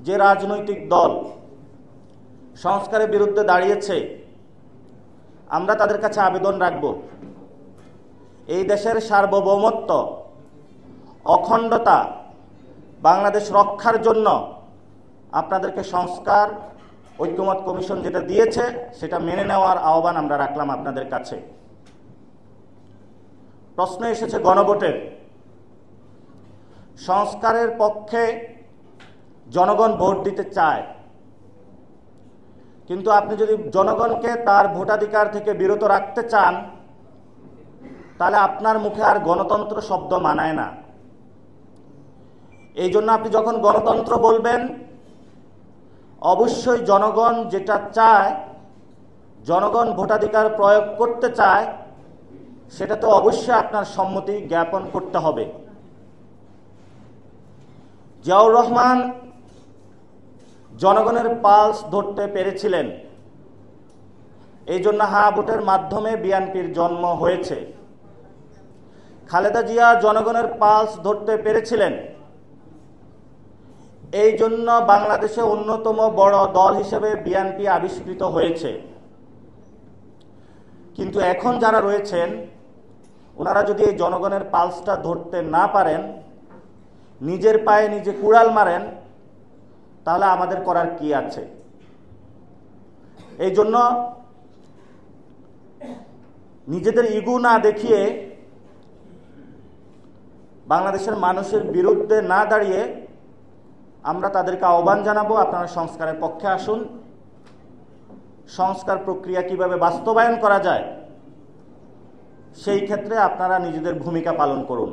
যে রাজনৈতিক দল সংস্কারের বিরুদ্ধে দাঁড়িয়েছে, আমরা তাদের কাছে আবেদন রাখব, এই দেশের সার্বভৌমত্ব, অখণ্ডতা, বাংলাদেশ রক্ষার জন্য আপনাদেরকে সংস্কার ঐক্যমত কমিশন যেটা দিয়েছে সেটা মেনে নেওয়ার আহ্বান আমরা রাখলাম আপনাদের কাছে। প্রশ্ন এসেছে গণভোটের। সংস্কারের পক্ষে জনগণ ভোট দিতে চায়, কিন্তু আপনি যদি জনগণকে তার ভোটাধিকার থেকে বিরত রাখতে চান তাহলে আপনার মুখে আর গণতন্ত্র শব্দ মানায় না। এই জন্য আপনি যখন গণতন্ত্র বলবেন, অবশ্যই জনগণ যেটা চায়, জনগণ ভোটাধিকার প্রয়োগ করতে চায়, সেটা তো অবশ্যই আপনার সম্মতি জ্ঞাপন করতে হবে। জিয়াউর রহমান জনগণের পালস ধরতে পেরেছিলেন, এই জন্য হ্যাঁ ভোটের মাধ্যমে বিএনপির জন্ম হয়েছে। খালেদা জিয়া জনগণের পালস ধরতে পেরেছিলেন, এই জন্য বাংলাদেশে অন্যতম বড় দল হিসেবে বিএনপি আবিষ্কৃত হয়েছে। কিন্তু এখন যারা রয়েছেন ওনারা যদি এই জনগণের পালসটা ধরতে না পারেন, নিজের পায়ে নিজে কুড়াল মারেন, তাহলে আমাদের করার কি আছে? এই জন্য নিজেদের ইগো না দেখিয়ে, বাংলাদেশের মানুষের বিরুদ্ধে না দাঁড়িয়ে আমরা তাদেরকে আহ্বান জানাবো, আপনারা সংস্কারের পক্ষে আসুন। সংস্কার প্রক্রিয়া কিভাবে বাস্তবায়ন করা যায় সেই ক্ষেত্রে আপনারা নিজেদের ভূমিকা পালন করুন।